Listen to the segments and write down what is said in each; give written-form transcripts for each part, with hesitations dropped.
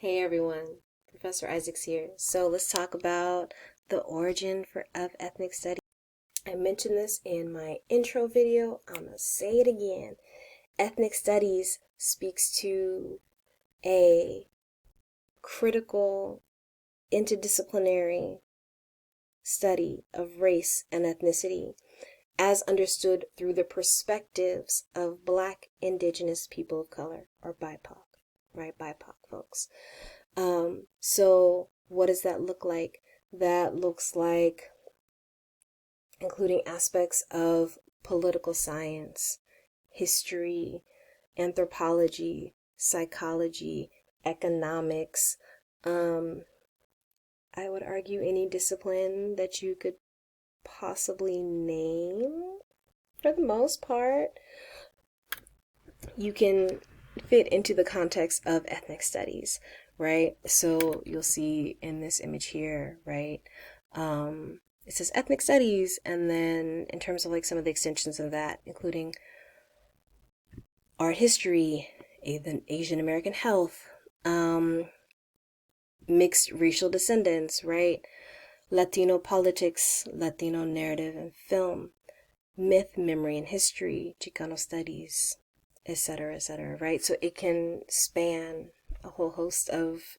Hey everyone, Professor Isaacs here. So let's talk about the origin of ethnic studies. I mentioned this in my intro video. I'm gonna say it again. Ethnic studies speaks to a critical interdisciplinary study of race and ethnicity as understood through the perspectives of Black, Indigenous people of color, or BIPOC, right? BIPOC folks. So what does that look like? That looks like including aspects of political science, history, anthropology, psychology, economics. I would argue any discipline that you could possibly name for the most part, you can fit into the context of ethnic studies, right? So you'll see in this image here, right? It says ethnic studies, and then in terms of like some of the extensions of that, including art history, Asian American health, mixed racial descendants, right? Latino politics, Latino narrative and film, myth, memory, and history, Chicano studies, etc., right? So it can span a whole host of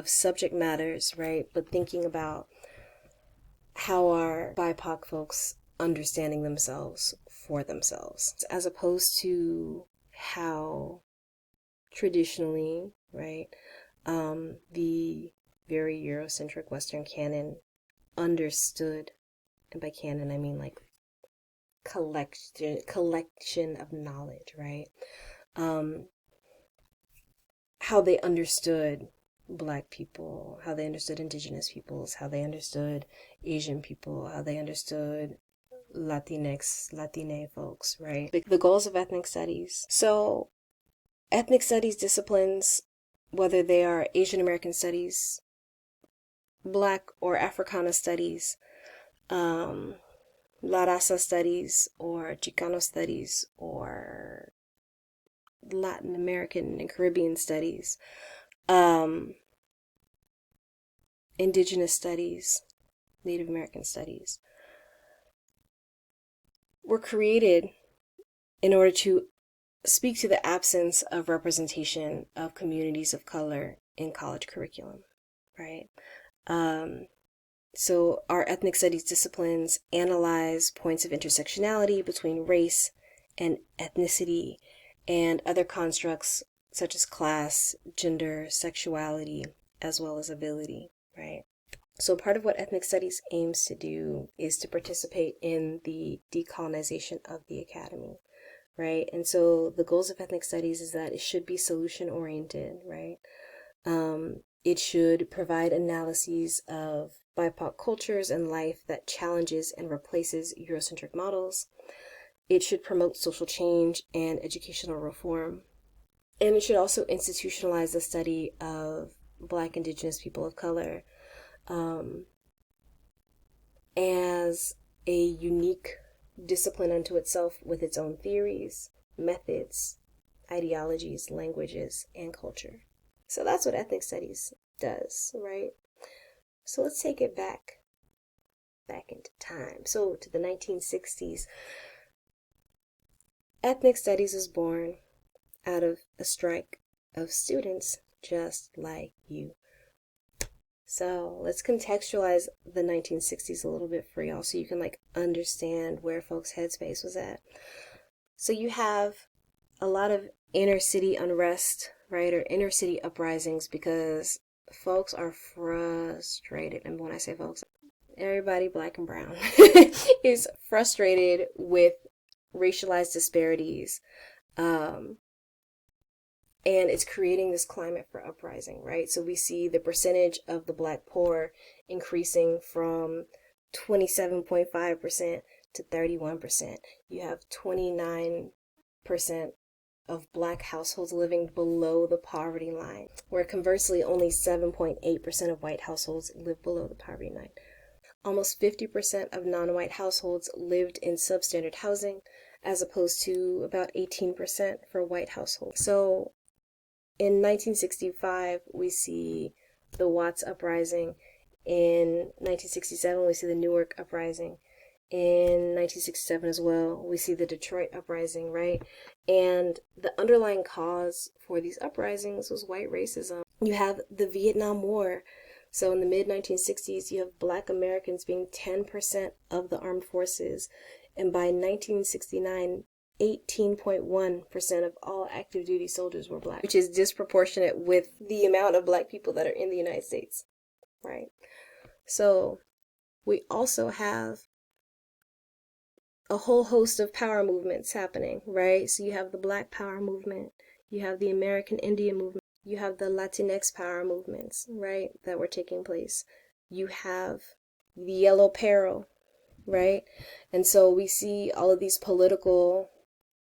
subject matters, right? But thinking about how are BIPOC folks understanding themselves for themselves, as opposed to how traditionally, right, the very Eurocentric Western canon understood, and by canon I mean like collection of knowledge, right? How they understood Black people, how they understood Indigenous peoples, how they understood Asian people, how they understood Latinx, Latine folks, right? The goals of ethnic studies. So, ethnic studies disciplines, whether they are Asian American studies, Black or Africana studies, La Raza studies, or Chicano studies, or Latin American and Caribbean studies, Indigenous studies, Native American studies, were created in order to speak to the absence of representation of communities of color in college curriculum, right? So our ethnic studies disciplines analyze points of intersectionality between race and ethnicity and other constructs such as class, gender, sexuality, as well as ability, right? So part of what ethnic studies aims to do is to participate in the decolonization of the academy, right? And so the goals of ethnic studies is that it should be solution oriented, right? It should provide analyses of BIPOC cultures and life that challenges and replaces Eurocentric models. It should promote social change and educational reform. And it should also institutionalize the study of Black, Indigenous people of color as a unique discipline unto itself with its own theories, methods, ideologies, languages, and culture. So that's what ethnic studies does, right? So let's take it back into time. So to the 1960s, ethnic studies was born out of a strike of students just like you. So let's contextualize the 1960s a little bit for y'all so you can like understand where folks' headspace was at. So you have a lot of inner city unrest, right, or inner city uprisings because folks are frustrated. And when I say folks, everybody Black and brown is frustrated with racialized disparities. And it's creating this climate for uprising, right? So we see the percentage of the Black poor increasing from 27.5% to 31%. You have 29% of Black households living below the poverty line, where conversely only 7.8% of white households live below the poverty line. Almost 50% of non-white households lived in substandard housing, as opposed to about 18% for white households. So in 1965, we see the Watts Uprising. In 1967, we see the Newark Uprising. In 1967 as well, we see the Detroit Uprising, right? And the underlying cause for these uprisings was white racism. You have the Vietnam War. So in the mid-1960s, you have Black Americans being 10% of the armed forces. And by 1969, 18.1% of all active duty soldiers were Black, which is disproportionate with the amount of Black people that are in the United States, right? So we also have a whole host of power movements happening, right? So you have the Black Power movement, you have the American Indian movement, you have the Latinx power movements, right, that were taking place. You have the Yellow Peril, right? And so we see all of these political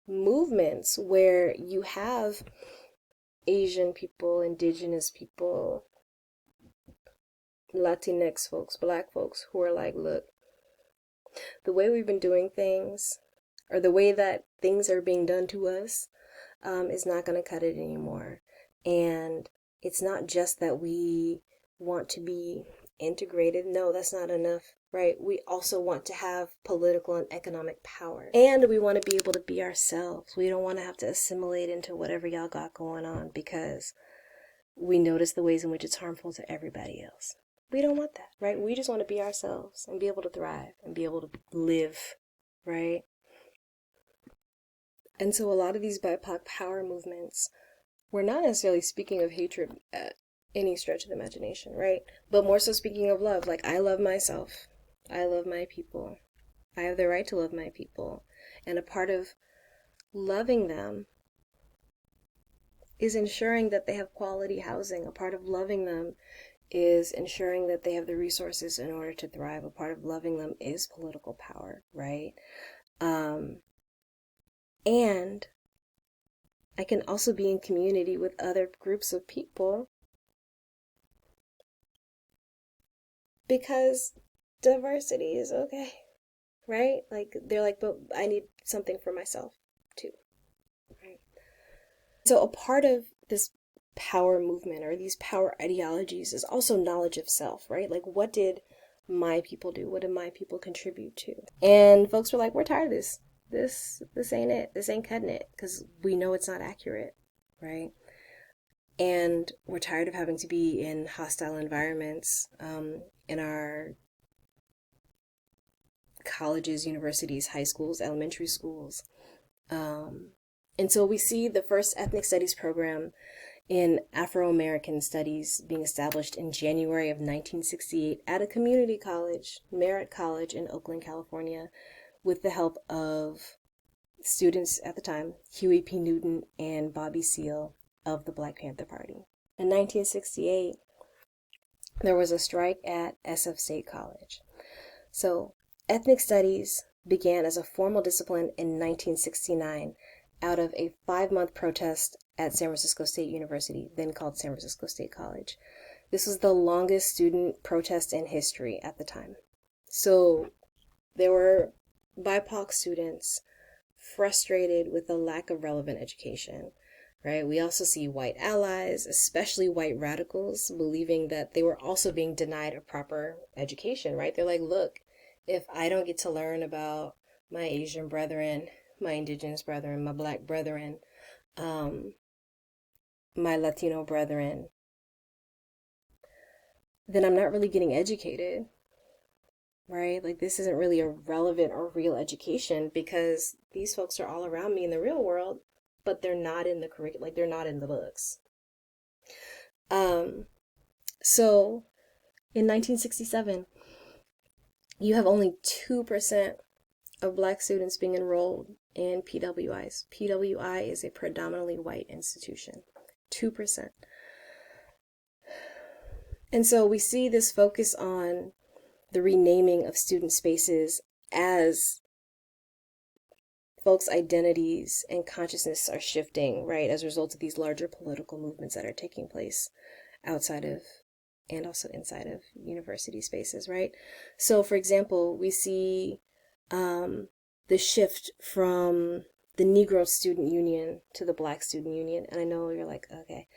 movements where you have Asian people, indigenous people, Latinx folks, Black folks who are like, look, the way we've been doing things, or the way that things are being done to us, is not going to cut it anymore. And it's not just that we want to be integrated. No, that's not enough, right? We also want to have political and economic power. And we want to be able to be ourselves. We don't want to have to assimilate into whatever y'all got going on because we notice the ways in which it's harmful to everybody else. We don't want that, right? We just want to be ourselves and be able to thrive and be able to live, right? And so a lot of these BIPOC power movements, we're not necessarily speaking of hatred at any stretch of the imagination, right? But more so speaking of love. Like, I love myself. I love my people. I have the right to love my people. And a part of loving them is ensuring that they have quality housing. A part of loving them is ensuring that they have the resources in order to thrive. A part of loving them is political power, right? And I can also be in community with other groups of people because diversity is okay, right? Like, they're like, but I need something for myself too, right? So a part of this power movement or these power ideologies is also knowledge of self, right? Like, what did my people do? What did my people contribute to? And folks were like, we're tired of this. This ain't it. This ain't cutting it, because we know it's not accurate, right? And we're tired of having to be in hostile environments in our colleges, universities, high schools, elementary schools. And so we see the first ethnic studies program in Afro-American studies being established in January of 1968 at a community college, Merritt College in Oakland, California, with the help of students at the time, Huey P. Newton and Bobby Seale of the Black Panther Party. In 1968, there was a strike at SF State College. So ethnic studies began as a formal discipline in 1969 out of a 5-month protest at San Francisco State University, then called San Francisco State College. This was the longest student protest in history at the time. So there were BIPOC students frustrated with the lack of relevant education, right? We also see white allies, especially white radicals, believing that they were also being denied a proper education, right? They're like, look, if I don't get to learn about my Asian brethren, my indigenous brethren, my Black brethren, my Latino brethren, then I'm not really getting educated, right? Like, this isn't really a relevant or real education because these folks are all around me in the real world, but they're not in the curriculum, like, they're not in the books. So in 1967, you have only 2% of Black students being enrolled in PWIs. PWI is a predominantly white institution. 2%. And so we see this focus on the renaming of student spaces as folks' identities and consciousness are shifting, right, as a result of these larger political movements that are taking place outside of and also inside of university spaces, right? So, for example, we see the shift from the Negro Student Union to the Black Student Union. And I know you're like, okay,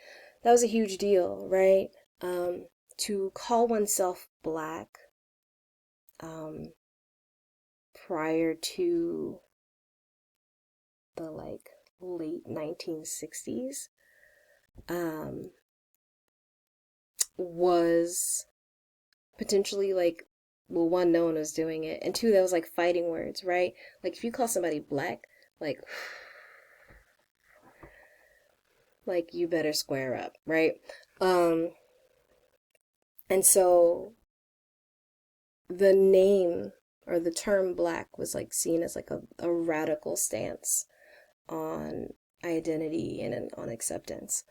that was a huge deal, right? To call oneself Black prior to the like late 1960s was potentially like, well, one, no one was doing it, and two, that was like fighting words, right? Like if you call somebody Black, like like you better square up, right? um and so the name or the term Black was like seen as like a radical stance on identity and on acceptance,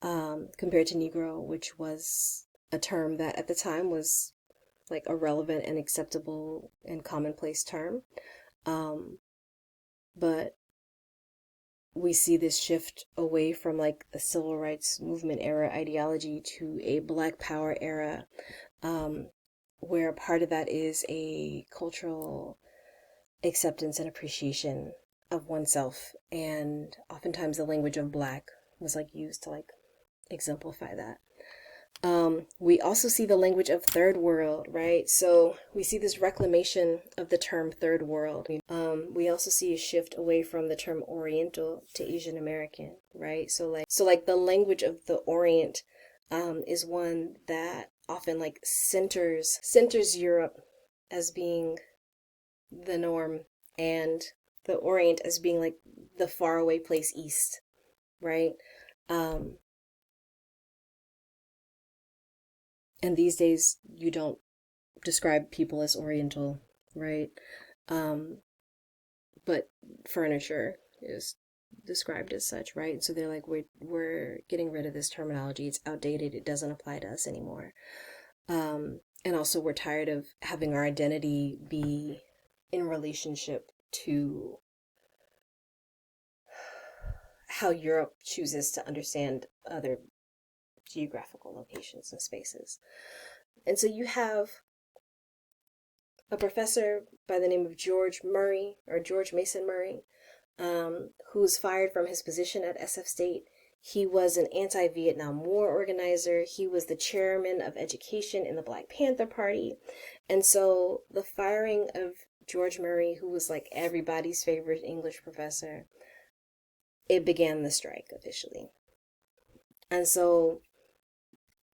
compared to Negro, which was a term that at the time was like a relevant and acceptable and commonplace term. But we see this shift away from like the civil rights movement era ideology to a Black Power era, where part of that is a cultural acceptance and appreciation of oneself. And oftentimes the language of Black was like used to like exemplify that. We also see the language of third world, right? So we see this reclamation of the term third world. We also see a shift away from the term Oriental to Asian American, right? So like the language of the Orient is one that often like centers Europe as being the norm, and the Orient as being like the faraway place east, right? Um, and these days you don't describe people as Oriental, right? Um, but furniture is described as such, right? So they're like, we're getting rid of this terminology. It's outdated. It doesn't apply to us anymore. And also, we're tired of having our identity be in relationship to how Europe chooses to understand other geographical locations and spaces. And so you have a professor by the name of George Murray, or George Mason Murray, who was fired from his position at SF State. He was an anti-Vietnam War organizer. He was the chairman of education in the Black Panther Party. And so the firing of George Murray, who was like everybody's favorite English professor, it began the strike officially. And so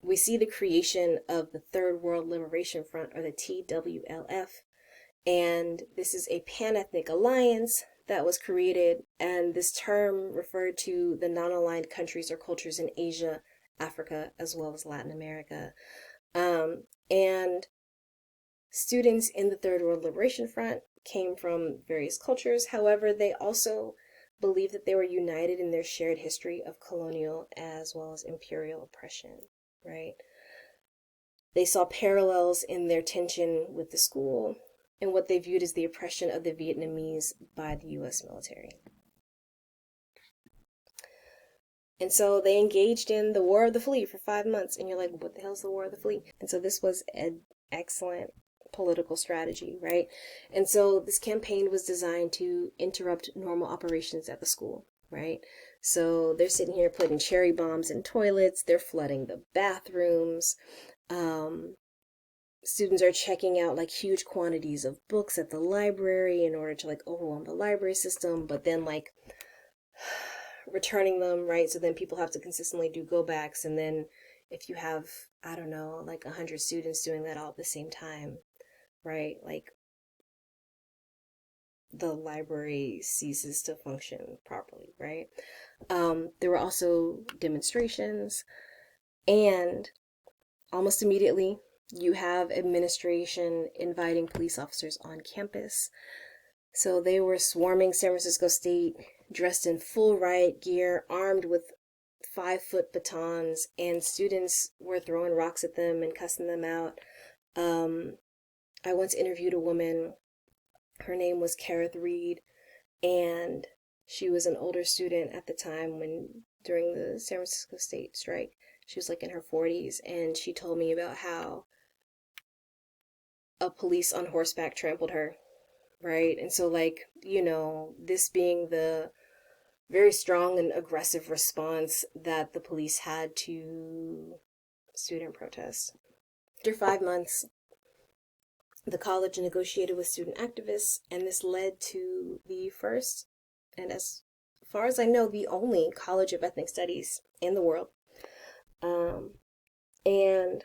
we see the creation of the Third World Liberation Front, or the TWLF, and this is a pan-ethnic alliance that was created, and this term referred to the non-aligned countries or cultures in Asia, Africa, as well as Latin America. And students in the Third World Liberation Front came from various cultures. However, they also believed that they were united in their shared history of colonial as well as imperial oppression, right? They saw parallels in their tension with the school and what they viewed as the oppression of the Vietnamese by the U.S. military. And so they engaged in the War of the Flea for 5 months, and you're like, what the hell's the War of the Flea? And so this was an excellent political strategy, right? And so this campaign was designed to interrupt normal operations at the school, right? So they're sitting here putting cherry bombs in toilets, they're flooding the bathrooms, students are checking out like huge quantities of books at the library in order to like overwhelm the library system, but then like returning them, right? So then people have to consistently do go backs, and then if you have, I don't know, like 100 students doing that all at the same time, right? Like the library ceases to function properly, right? There were also demonstrations, and almost immediately you have administration inviting police officers on campus. So they were swarming San Francisco State, dressed in full riot gear, armed with 5-foot batons, and students were throwing rocks at them and cussing them out. I once interviewed a woman. Her name was Kareth Reed, and she was an older student at the time during the San Francisco State strike. She was like in her 40s, and she told me about how a police on horseback trampled her, right? And so, like, this being the very strong and aggressive response that the police had to student protests. After 5 months, the college negotiated with student activists, and this led to the first, and as far as I know, the only College of Ethnic Studies in the world. And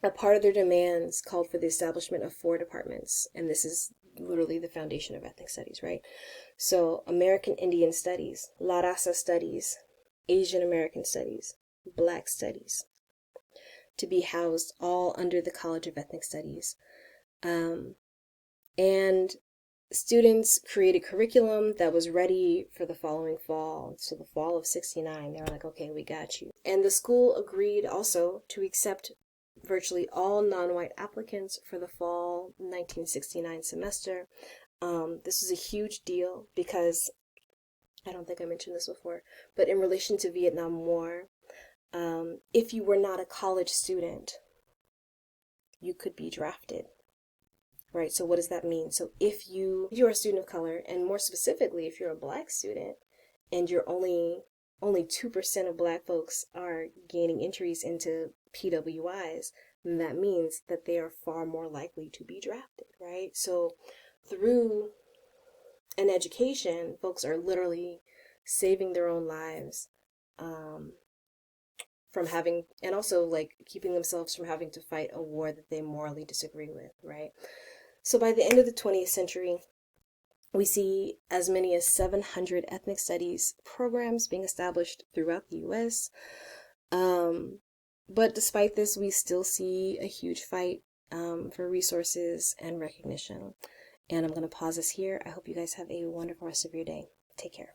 a part of their demands called for the establishment of 4 departments, and this is literally the foundation of ethnic studies, right? So, American Indian Studies, La Raza Studies, Asian American Studies, Black Studies, to be housed all under the College of Ethnic Studies. And students created curriculum that was ready for the following fall. So the fall of 69, they were like, okay, we got you. And the school agreed also to accept virtually all non-white applicants for the fall 1969 semester. This was a huge deal because, I don't think I mentioned this before, but in relation to Vietnam War, if you were not a college student, you could be drafted. Right, so what does that mean? So if you're a student of color, and more specifically, if you're a Black student, and you're only 2% of Black folks are gaining entries into PWIs, then that means that they are far more likely to be drafted, right? So through an education, folks are literally saving their own lives, from having, and also like keeping themselves from having to fight a war that they morally disagree with, right? So by the end of the 20th century, we see as many as 700 ethnic studies programs being established throughout the US. But despite this, we still see a huge fight for resources and recognition. And I'm going to pause this here. I hope you guys have a wonderful rest of your day. Take care.